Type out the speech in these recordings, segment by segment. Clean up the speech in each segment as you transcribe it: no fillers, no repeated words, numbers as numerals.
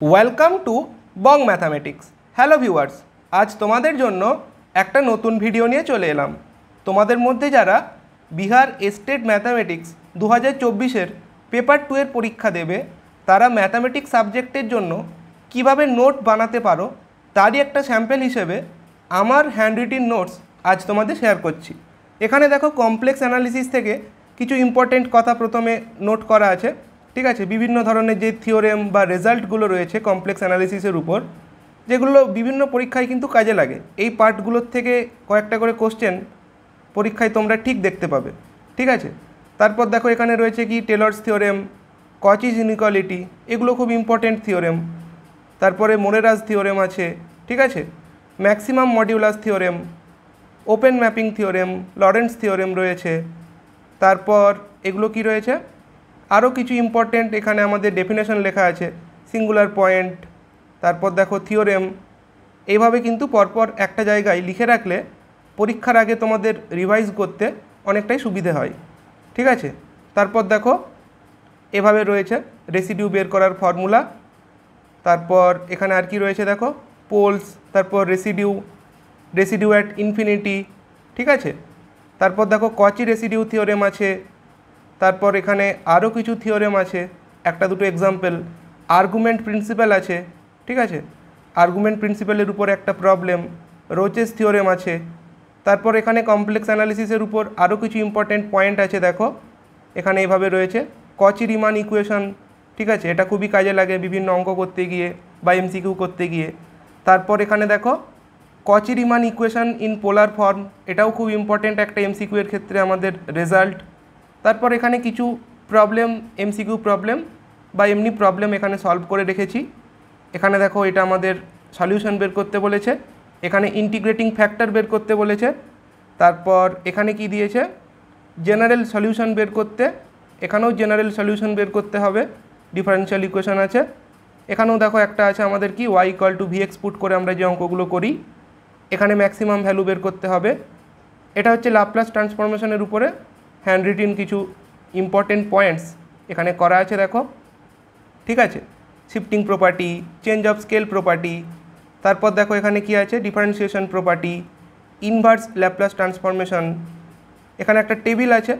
Welcome to Bong mathematics. Hello viewers, আজ তোমাদের জন্য একটা নতুন ভিডিও নিয়ে চলে এলাম। তোমাদের মধ্যে যারা বিহার স্টেট ম্যাথামেটিক্স 2024-এর পেপার 2 এর পরীক্ষা দেবে, তারা ম্যাথামেটিক্স সাবজেক্টের জন্য কিভাবে নোট বানাতে পারো তারই একটা স্যাম্পল হিসেবে আমার হ্যান্ড রিটিন নোটস আজ তোমাদের শেয়ার করছি। এখানে দেখো কমপ্লেক্স অ্যানালিসিস থেকে কিছু ইম্পর্টেন্ট কথা প্রথমে নোট করা আছে, ঠিক আছে। বিভিন্ন ধরনের যে থিওরেম বা রেজাল্টগুলো রয়েছে কমপ্লেক্স অ্যানালিসিসের উপর, যেগুলো বিভিন্ন পরীক্ষায় কিন্তু কাজে লাগে, এই পার্টগুলোর থেকে কয়েকটা করে কোশ্চেন পরীক্ষায় তোমরা ঠিক দেখতে পাবে, ঠিক আছে। তারপর দেখো এখানে রয়েছে কি টেলর্স থিওরেম, কচিস ইনইকুয়ালিটি, এগুলো খুব ইম্পর্টেন্ট থিওরেম। তারপরে মোরেরাস থিওরেম আছে, ঠিক আছে। Maximum modulus theorem, open mapping theorem, Lorentz theorem রয়েছে। তারপর এগুলো কি রয়েছে, আরও কিছু ইম্পর্টেন্ট এখানে আমাদের ডেফিনেশন লেখা আছে, সিঙ্গুলার পয়েন্ট। তারপর দেখো থিওরেম। এইভাবে কিন্তু পরপর একটা জায়গায় লিখে রাখলে পরীক্ষার আগে তোমাদের রিভাইজ করতে অনেকটাই সুবিধে হয়, ঠিক আছে। তারপর দেখো এভাবে রয়েছে রেসিডিউ বের করার ফর্মুলা। তারপর এখানে আর কি রয়েছে দেখো, পোলস, তারপর রেসিডিউ অ্যাট ইনফিনিটি, ঠিক আছে। তারপর দেখো কচি রেসিডিউ থিওরেম আছে। তারপর এখানে আরও কিছু থিওরেম আছে, একটা দুটো এক্সাম্পল। আর্গুমেন্ট প্রিন্সিপাল আছে, ঠিক আছে। আর্গুমেন্ট প্রিন্সিপালের উপর একটা প্রবলেম, রোচেস থিওরেম আছে। তারপর এখানে কমপ্লেক্স অ্যানালিসিসের উপর আরও কিছু ইম্পর্টেন্ট পয়েন্ট আছে, দেখো এখানে এইভাবে রয়েছে কচি রিমান ইকুয়েশন, ঠিক আছে। এটা খুবই কাজে লাগে বিভিন্ন অঙ্ক করতে গিয়ে বা এমসিকিউ করতে গিয়ে। তারপর এখানে দেখো কচি Riman equation in polar form, এটাও খুব ইম্পর্টেন্ট একটা এমসিকিউ এর ক্ষেত্রে আমাদের রেজাল্ট। তারপর এখানে কিছু প্রবলেম, এমসিকিউ প্রবলেম বা এমনি প্রবলেম এখানে সলভ করে রেখেছি। এখানে দেখো এটা আমাদের সলিউশন বের করতে বলেছে, এখানে ইন্টিগ্রেটিং ফ্যাক্টর বের করতে বলেছে। তারপর এখানে কি দিয়েছে, জেনারেল সলিউশন বের করতে, এখানেও জেনারেল সলিউশন বের করতে হবে, ডিফারেনশিয়াল ইকুয়েশন আছে। এখানেও দেখো একটা আছে আমাদের কি y = vx পুট করে আমরা যে অঙ্কগুলো করি, এখানে ম্যাক্সিমাম ভ্যালু বের করতে হবে। এটা হচ্ছে ল্যাপ্লাস ট্রান্সফরমেশনের উপরে হ্যান্ড রিটিন কিছু ইম্পর্টেন্ট পয়েন্টস এখানে করা আছে, দেখো ঠিক আছে। Shifting property, change of scale property. তারপর দেখো এখানে কি আছে, differentiation property, inverse Laplace transformation. এখানে একটা টেবিল আছে,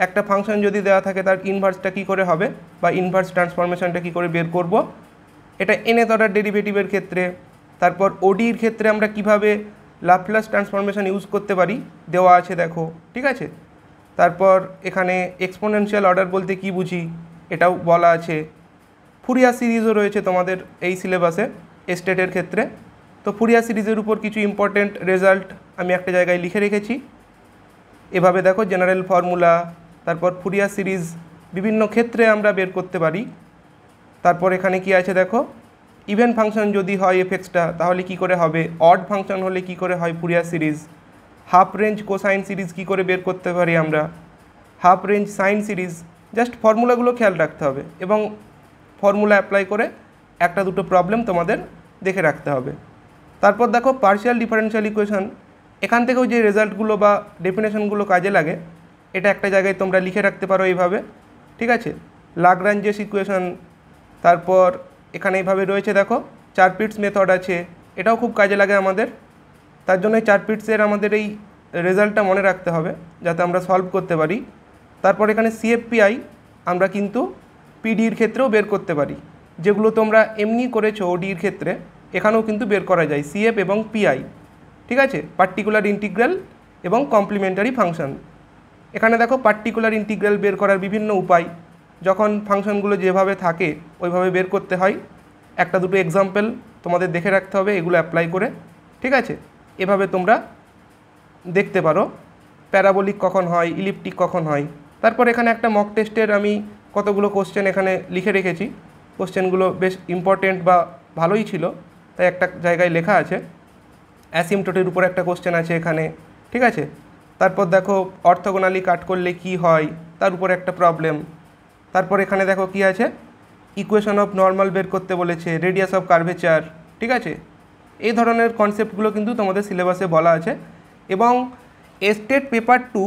একটা ফাংশন যদি দেওয়া থাকে তার ইনভার্সটা কী করে হবে বা ইনভার্স ট্রান্সফরমেশনটা কী করে বের করব, এটা nth অর্ডার ডেরিভেটিভের ক্ষেত্রে। তারপর ওডির ক্ষেত্রে আমরা কিভাবে ল্যাপ্লাস ট্রান্সফরমেশন ইউজ করতে পারি দেওয়া আছে, দেখো ঠিক আছে। তারপর এখানে এক্সপোনেনশিয়াল অর্ডার বলতে কি বুঝি এটাও বলা আছে। ফুরিয়ার সিরিজও রয়েছে তোমাদের এই সিলেবাসে স্টেটের ক্ষেত্রে। তো ফুরিয়ার সিরিজের উপর কিছু ইম্পর্টেন্ট রেজাল্ট আমি একটা জায়গায় লিখে রেখেছি। এভাবে দেখো জেনারেল ফর্মুলা, তারপর ফুরিয়ার সিরিজ বিভিন্ন ক্ষেত্রে আমরা বের করতে পারি। তারপর এখানে কি আছে দেখো, ইভেন ফাংশন যদি হয় এফএক্সটা তাহলে কি করে হবে, অড ফাংশন হলে কি করে হয় Fourier series, half range cosine series কি করে বের করতে পারি আমরা, half range sine series. Just ফর্মুলাগুলো খেয়াল রাখতে হবে এবং ফর্মুলা অ্যাপ্লাই করে একটা দুটো প্রবলেম তোমাদের দেখে রাখতে হবে। তারপর দেখো পার্শিয়াল ডিফারেনশিয়াল ইকুয়েশন, এখান থেকেও যে রেজাল্টগুলো বা ডেফিনেশনগুলো কাজে লাগে এটা একটা জায়গায় তোমরা লিখে রাখতে পারো এইভাবে, ঠিক আছে। লাগরাঞ্জেস ইকুয়েশন। তারপর এখানে এইভাবে রয়েছে দেখো চারপিটস মেথড আছে, এটাও খুব কাজে লাগে আমাদের। তার জন্য এই চারপিটসের আমাদের এই রেজাল্টটা মনে রাখতে হবে যাতে আমরা সলভ করতে পারি। তারপর এখানে সিএফপিআই আমরা কিন্তু পিডির ক্ষেত্রেও বের করতে পারি, যেগুলো তোমরা এমনি করেছো ওডির ক্ষেত্রে এখানেও কিন্তু বের করা যায়, সিএফ এবং পিআই, ঠিক আছে। পার্টিকুলার ইন্টিগ্রাল এবং কমপ্লিমেন্টারি ফাংশন। এখানে দেখো পার্টিকুলার ইন্টিগ্রাল বের করার বিভিন্ন উপায়, যখন ফাংশনগুলো যেভাবে থাকে ওইভাবে বের করতে হয়। একটা দুটো এক্সাম্পল তোমাদের দেখে রাখতে হবে এগুলো অ্যাপ্লাই করে, ঠিক আছে। এভাবে তোমরা দেখতে পারো প্যারাবোলিক কখন হয়, ইলিপ্টিক কখন হয়। তারপর এখানে একটা মক টেস্টের আমি কতগুলো কোশ্চেন এখানে লিখে রেখেছি, কোশ্চেনগুলো বেশ ইম্পর্টেন্ট বা ভালোই ছিল তাই একটা জায়গায় লেখা আছে। অ্যাসিমটোটের উপর একটা কোশ্চেন আছে এখানে, ঠিক আছে। তারপর দেখো অর্থোগোনালি কাট করলে কি হয় তার উপর একটা প্রবলেম। তারপর এখানে দেখো কি আছে, ইকুয়েশন অফ নর্মাল বের করতে বলেছে, রেডিয়াস অফ কার্ভেচার, ঠিক আছে। এই ধরনের কনসেপ্টগুলো কিন্তু তোমাদের সিলেবাসে বলা আছে। এবং স্টেট পেপার 2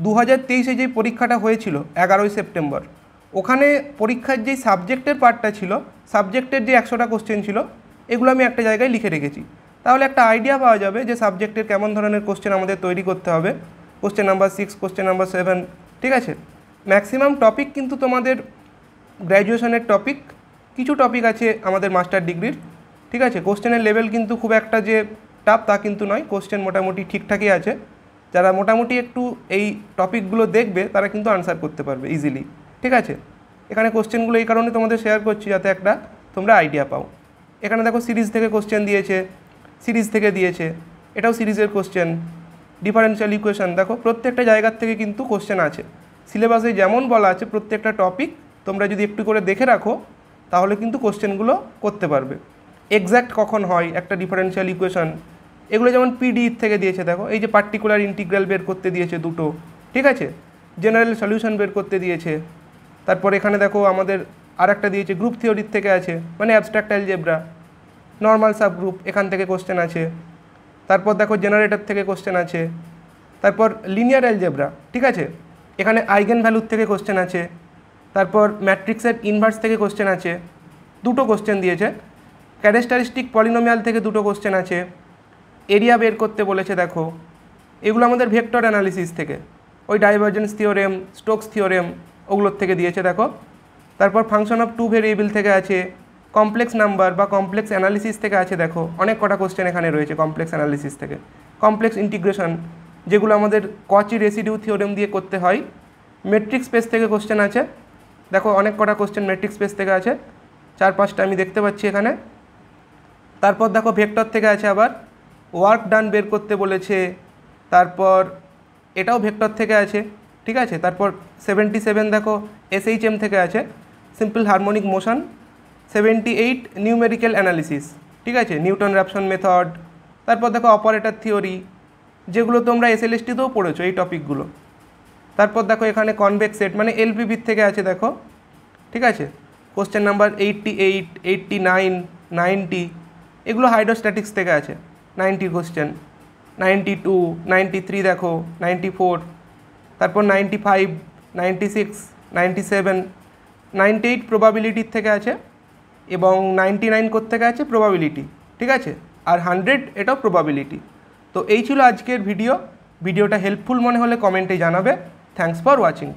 2023-এ যে পরীক্ষাটা হয়েছিল 11ই সেপ্টেম্বর, ওখানে পরীক্ষার যেই সাবজেক্টের পার্টটা ছিল, সাবজেক্টের যে 100টা কোশ্চেন ছিল, এগুলো আমি একটা জায়গায় লিখে রেখেছি। তাহলে একটা আইডিয়া পাওয়া যাবে যে সাবজেক্টের কেমন ধরনের কোশ্চেন আমাদের তৈরি করতে হবে। কোশ্চেন নাম্বার 6, কোশ্চেন নাম্বার 7, ঠিক আছে। ম্যাক্সিমাম টপিক কিন্তু তোমাদের গ্র্যাজুয়েশনের টপিক, কিছু টপিক আছে আমাদের মাস্টার ডিগ্রির, ঠিক আছে। কোশ্চেনের লেভেল কিন্তু খুব একটা যে টাফ তা কিন্তু নয়, কোশ্চেন মোটামুটি ঠিকঠাকই আছে। যারা মোটামুটি একটু এই টপিকগুলো দেখবে তারা কিন্তু আনসার করতে পারবে ইজিলি, ঠিক আছে। এখানে কোশ্চেনগুলো এই কারণে তোমাদের শেয়ার করছি যাতে একটা তোমরা আইডিয়া পাও। এখানে দেখো সিরিজ থেকে কোশ্চেন দিয়েছে, সিরিজ থেকে দিয়েছে, এটাও সিরিজের কোশ্চেন। ডিফারেনশিয়াল ইকুয়েশন দেখো, প্রত্যেকটা জায়গার থেকে কিন্তু কোশ্চেন আছে। সিলেবাসে যেমন বলা আছে প্রত্যেকটা টপিক তোমরা যদি একটু করে দেখে রাখো তাহলে কিন্তু কোশ্চেনগুলো করতে পারবে। এক্স্যাক্ট কখন হয় একটা ডিফারেনশিয়াল ইকুয়েশন, এগুলো যেমন পিডি থেকে দিয়েছে। দেখো এই যে পার্টিকুলার ইন্টিগ্রাল বের করতে দিয়েছে দুটো, ঠিক আছে। জেনারেল সলিউশন বের করতে দিয়েছে। তারপর এখানে দেখো আমাদের আর একটা দিয়েছে গ্রুপ থিওরির থেকে আছে, মানে abstract algebra, normal sub group, এখান থেকে কোশ্চেন আছে। তারপর দেখো জেনারেটর থেকে কোশ্চেন আছে। তারপর লিনিয়ার অ্যালজেব্রা, ঠিক আছে, এখানে আইগেন ভ্যালুর থেকে কোশ্চেন আছে। তারপর ম্যাট্রিক্সের ইনভার্স থেকে কোশ্চেন আছে, দুটো কোশ্চেন দিয়েছে। ক্যারেক্টারিস্টিক পলিনোমিয়াল থেকে দুটো কোশ্চেন আছে। এরিয়া বের করতে বলেছে দেখো, এগুলো আমাদের ভেক্টর অ্যানালিসিস থেকে, ওই ডাইভারজেন্স থিওরেম, স্টোকস থিওরেম ওগুলোর থেকে দিয়েছে দেখো। তারপর ফাংশন অফ টু ভেরিয়েবল থেকে আছে, কমপ্লেক্স নাম্বার বা কমপ্লেক্স অ্যানালিসিস থেকে আছে। দেখো অনেক কটা কোশ্চেন এখানে রয়েছে কমপ্লেক্স অ্যানালিসিস থেকে। কমপ্লেক্স ইন্টিগ্রেশন, যেগুলো আমাদের কচি রেসিডিউ থিওরেম দিয়ে করতে হয়। মেট্রিক স্পেস থেকে কোশ্চেন আছে, দেখো অনেক কটা কোশ্চেন মেট্রিক স্পেস থেকে আছে, 4-5টা আমি দেখতে পাচ্ছি এখানে। তারপর দেখো ভেক্টর থেকে আছে আবার, ওয়ার্ক ডান বের করতে বলেছে। তারপর এটাও ভেক্টর থেকে আছে, ঠিক আছে। তারপর 77 দেখো এসএইচএম থেকে আছে, simple harmonic motion. 78 numerical analysis, ঠিক আছে, নিউটন র্যাপসন মেথড। তারপর দেখো অপারেটর থিওরি, যেগুলো তোমরা এসএলএসটিতেও পড়েছো এই টপিকগুলো। তারপর দেখো এখানে কনভেক্স সেট মানে এলপিবির থেকে আছে দেখো, ঠিক আছে। কোশ্চেন নাম্বার 88, 89, 90 এগুলো হাইড্রোস্ট্যাটিক্স থেকে আছে, 90 কোশ্চেন। 92, 93 দেখো, 94, তারপর 95, 96, 97, 98 প্রবাবিলিটির থেকে আছে, এবং 99 কোত্থেকে আছে প্রবাবিলিটি, ঠিক আছে। আর 100 এটাও প্রবাবিলিটি। তো এই ছিল আজকের ভিডিওটা হেল্পফুল মনে হলে কমেন্টে জানাবে। Thanks for watching.